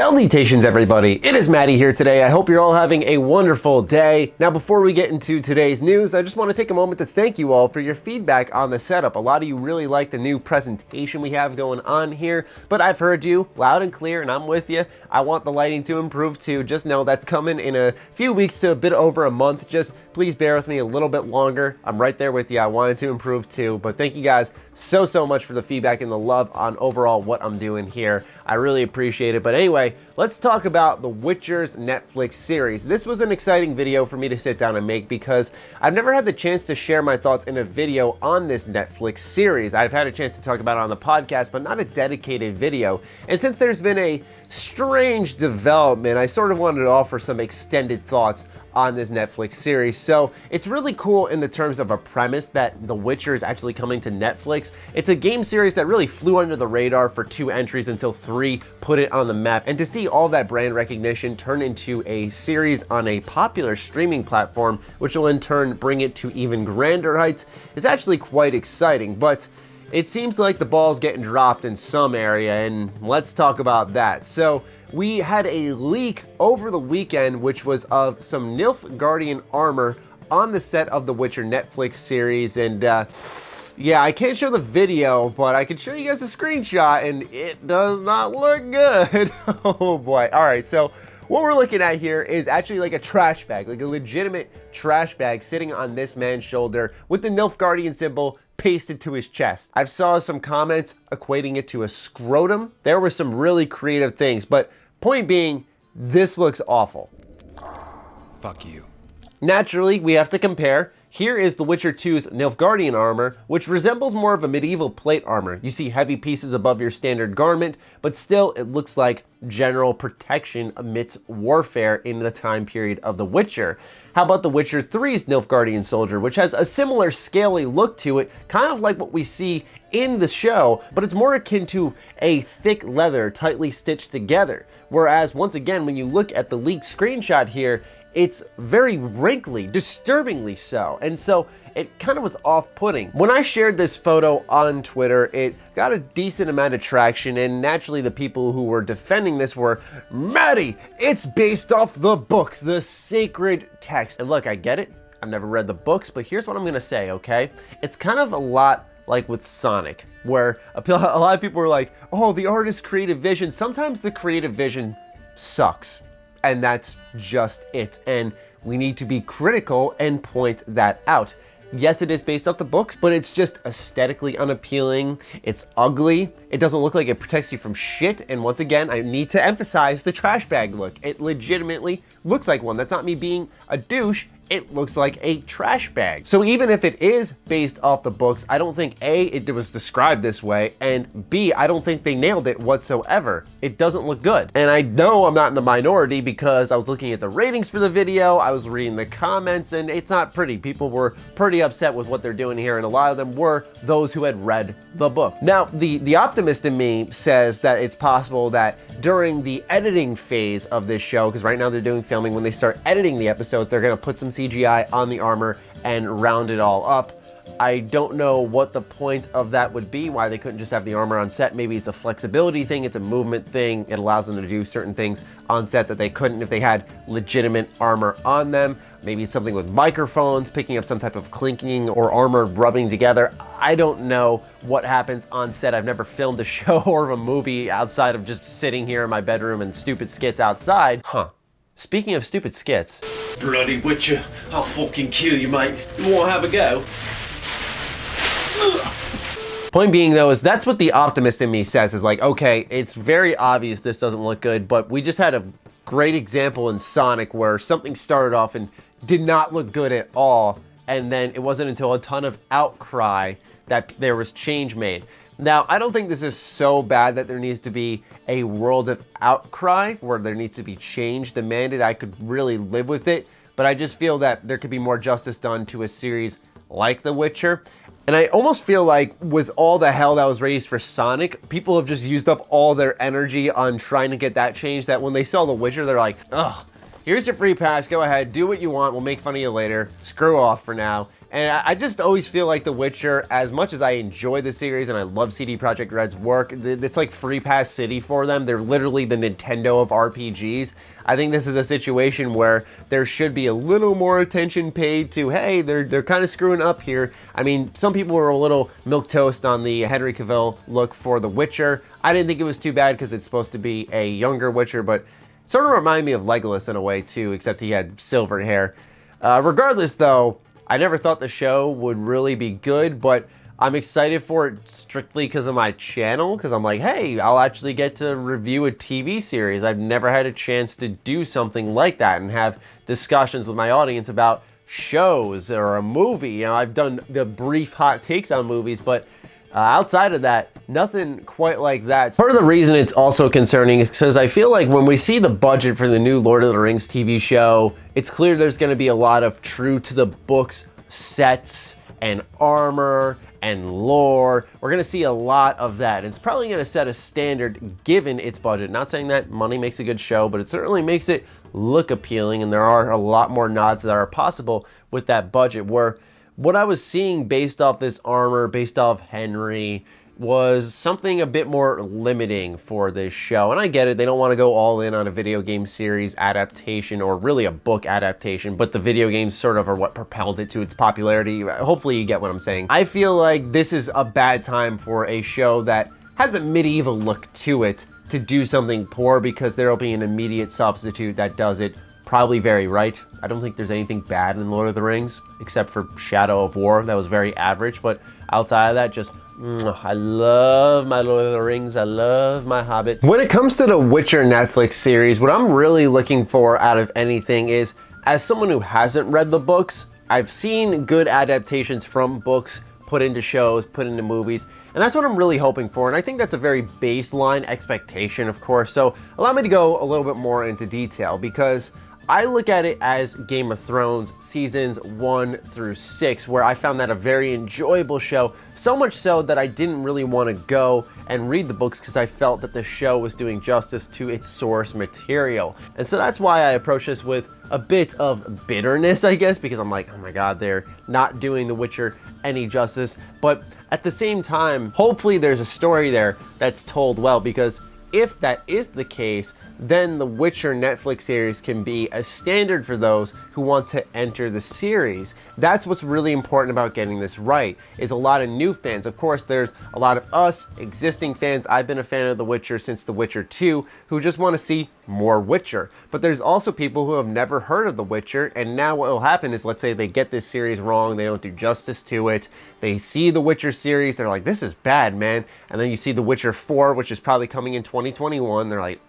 Salutations everybody, it is Matty here today. I hope you're all having a wonderful day. Now before we get into today's news, I just want to take a moment to thank you all for your feedback on the setup. A lot of you really like the new presentation we have going on here, but I've heard you loud and clear and I'm with you. I want the lighting to improve too. Just know that's coming in a few weeks to a bit over a month. Just please bear with me a little bit longer. I'm right there with you. I wanted to improve too, but thank you guys so much for the feedback and the love on overall what I'm doing here. I really appreciate it. But anyway, let's talk about The Witcher's Netflix series. This was an exciting video for me to sit down and make because I've never had the chance to share my thoughts in a video on this Netflix series. I've had a chance to talk about it on the podcast, but not a dedicated video. And since there's been a strange development, I sort of wanted to offer some extended thoughts on this Netflix series. So it's really cool in the terms of a premise that The Witcher is actually coming to Netflix. It's a game series that really flew under the radar for 2 entries until 3 put it on the map. And to see all that brand recognition turn into a series on a popular streaming platform, which will in turn bring it to even grander heights, is actually quite exciting. But it seems like the ball's getting dropped in some area, and let's talk about that. So we had a leak over the weekend, which was of some Nilfgaardian armor on the set of the Witcher Netflix series. And yeah, I can't show the video, but I can show you guys a screenshot, and it does not look good. Oh boy. All right, so what we're looking at here is actually like a trash bag, like a legitimate trash bag sitting on this man's shoulder with the Nilfgaardian symbol pasted to his chest. I've saw some comments equating it to a scrotum. There were some really creative things, but point being, this looks awful. Fuck you. Naturally, we have to compare. Here is The Witcher 2's Nilfgaardian armor, which resembles more of a medieval plate armor. You see heavy pieces above your standard garment, but still it looks like general protection amidst warfare in the time period of The Witcher. How about The Witcher 3's Nilfgaardian soldier, which has a similar scaly look to it, kind of like what we see in the show, but it's more akin to a thick leather tightly stitched together. Whereas once again, when you look at the leaked screenshot here, it's very wrinkly, disturbingly so. And so it kind of was off-putting. When I shared this photo on Twitter, it got a decent amount of traction, and naturally the people who were defending this were, Matty, it's based off the books, the sacred text. And look, I get it. I've never read the books, but here's what I'm gonna say, okay? It's kind of a lot like with Sonic, where a lot of people were like, oh, the artist's creative vision. Sometimes the creative vision sucks. And that's just it. And we need to be critical and point that out. Yes, it is based off the books, but it's just aesthetically unappealing. It's ugly. It doesn't look like it protects you from shit. And once again, I need to emphasize the trash bag look. It legitimately looks like one. That's not me being a douche. It looks like a trash bag. So even if it is based off the books, I don't think A, it was described this way, and B, I don't think they nailed it whatsoever. It doesn't look good. And I know I'm not in the minority because I was looking at the ratings for the video, I was reading the comments, and it's not pretty. People were pretty upset with what they're doing here, and a lot of them were those who had read the book. Now, the optimist in me says that it's possible that during the editing phase of this show, because right now they're doing filming, when they start editing the episodes, they're gonna put some CGI on the armor and round it all up. I don't know what the point of that would be, why they couldn't just have the armor on set. Maybe it's a flexibility thing, it's a movement thing. It allows them to do certain things on set that they couldn't if they had legitimate armor on them. Maybe it's something with microphones, picking up some type of clinking or armor rubbing together. I don't know what happens on set. I've never filmed a show or a movie outside of just sitting here in my bedroom and stupid skits outside. Speaking of stupid skits. Bloody Witcher, I'll fucking kill you, mate. You wanna have a go? Point being though, is that's what the optimist in me says, is like, okay, it's very obvious this doesn't look good, but we just had a great example in Sonic where something started off and did not look good at all, and then it wasn't until a ton of outcry that there was change made. Now, I don't think this is so bad that there needs to be a world of outcry where there needs to be change demanded. I could really live with it, but I just feel that there could be more justice done to a series like The Witcher. And I almost feel like with all the hell that was raised for Sonic, people have just used up all their energy on trying to get that changed, that when they saw The Witcher, they're like, ugh, here's your free pass. Go ahead, do what you want. We'll make fun of you later. Screw off for now. And I just always feel like The Witcher, as much as I enjoy the series and I love CD Projekt Red's work, it's like Free Pass City for them. They're literally the Nintendo of RPGs. I think this is a situation where there should be a little more attention paid to, hey, they're kind of screwing up here. I mean, some people were a little milquetoast on the Henry Cavill look for The Witcher. I didn't think it was too bad because it's supposed to be a younger Witcher, but sort of reminded me of Legolas in a way too, except he had silvered hair. Regardless though, I never thought the show would really be good, but I'm excited for it strictly because of my channel, because I'm like, hey, I'll actually get to review a TV series. I've never had a chance to do something like that and have discussions with my audience about shows or a movie. You know, I've done the brief hot takes on movies, but outside of that, nothing quite like that. Part of the reason it's also concerning is because I feel like when we see the budget for the new Lord of the Rings TV show, it's clear there's going to be a lot of true to the books sets and armor and lore. We're going to see a lot of that. It's probably going to set a standard given its budget. Not saying that money makes a good show, but it certainly makes it look appealing, and there are a lot more nods that are possible with that budget, where what I was seeing based off this armor, based off Henry, was something a bit more limiting for this show. And I get it, they don't want to go all in on a video game series adaptation or really a book adaptation, but the video games sort of are what propelled it to its popularity. Hopefully you get what I'm saying. I feel like this is a bad time for a show that has a medieval look to it to do something poor, because there'll be an immediate substitute that does it probably very right. I don't think there's anything bad in Lord of the Rings, except for Shadow of War. That was very average, but outside of that, just, I love my Lord of the Rings. I love my Hobbit. When it comes to the Witcher Netflix series, what I'm really looking for out of anything is, as someone who hasn't read the books, I've seen good adaptations from books put into shows, put into movies, and that's what I'm really hoping for. And I think that's a very baseline expectation, of course. So allow me to go a little bit more into detail, because I look at it as Game of Thrones seasons 1 through 6, where I found that a very enjoyable show, so much so that I didn't really want to go and read the books because I felt that the show was doing justice to its source material. And so that's why I approach this with a bit of bitterness, I guess, because I'm like, oh my god, they're not doing The Witcher any justice. But at the same time, hopefully there's a story there that's told well, because if that is the case, then the Witcher Netflix series can be a standard for those who want to enter the series. That's what's really important about getting this right, is a lot of new fans. Of course, there's a lot of us existing fans. I've been a fan of The Witcher since The Witcher 2, who just want to see more Witcher. But there's also people who have never heard of The Witcher, and now what will happen is, let's say they get this series wrong, they don't do justice to it, they see The Witcher series, they're like, this is bad, man. And then you see The Witcher 4, which is probably coming in 2021, they're like,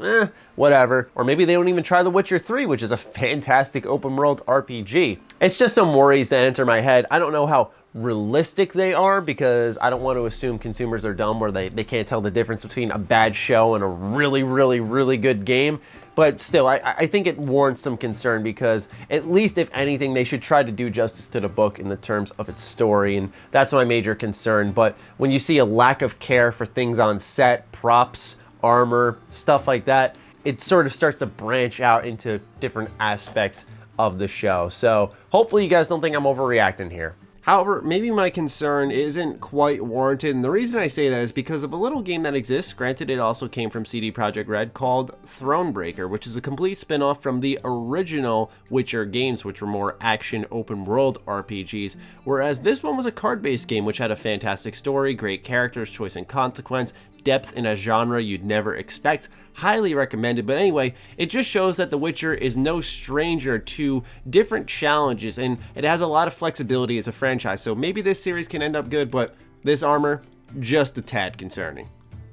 whatever. Or maybe they don't even try The Witcher 3, which is a fantastic open world RPG. It's just some worries that enter my head. I don't know how realistic they are, because I don't want to assume consumers are dumb where they can't tell the difference between a bad show and a really, really, really good game. But still, I think it warrants some concern, because at least if anything, they should try to do justice to the book in the terms of its story, and that's my major concern. But when you see a lack of care for things on set, props, armor, stuff like that, it sort of starts to branch out into different aspects of the show. So hopefully you guys don't think I'm overreacting here. However, maybe my concern isn't quite warranted, and the reason I say that is because of a little game that exists, granted it also came from CD Projekt Red, called Thronebreaker, which is a complete spin-off from the original Witcher games, which were more action open world RPGs, whereas this one was a card-based game which had a fantastic story, great characters, choice and consequence, depth in a genre you'd never expect. Highly recommended. But anyway, it just shows that The Witcher is no stranger to different challenges, and it has a lot of flexibility as a franchise. So maybe this series can end up good, but this armor, just a tad concerning.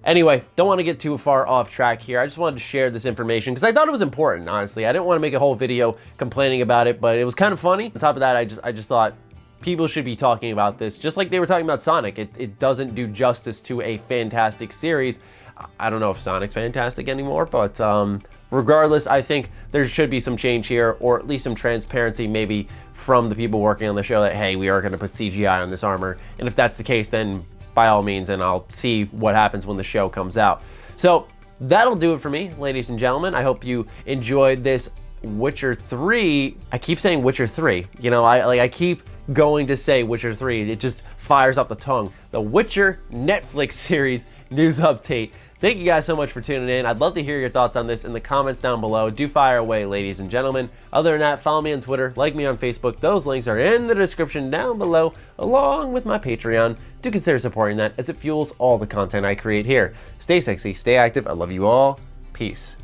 Anyway, don't want to get too far off track here. I just wanted to share this information because I thought it was important, honestly. I didn't want to make a whole video complaining about it, but it was kind of funny. On top of that, I just thought people should be talking about this, just like they were talking about Sonic. It doesn't do justice to a fantastic series. I don't know if Sonic's fantastic anymore, but regardless, I think there should be some change here, or at least some transparency maybe from the people working on the show that, hey, we are going to put CGI on this armor. And if that's the case, then by all means, and I'll see what happens when the show comes out. So that'll do it for me, ladies and gentlemen. I hope you enjoyed this Witcher 3. I keep saying Witcher 3. You know, I keep going to say Witcher 3. It just fires off the tongue. The Witcher Netflix series news update. Thank you guys so much for tuning in. I'd love to hear your thoughts on this in the comments down below. Do fire away, ladies and gentlemen. Other than that, follow me on Twitter, like me on Facebook. Those links are in the description down below, along with my Patreon. Do consider supporting that as it fuels all the content I create here. Stay sexy, stay active. I love you all. Peace.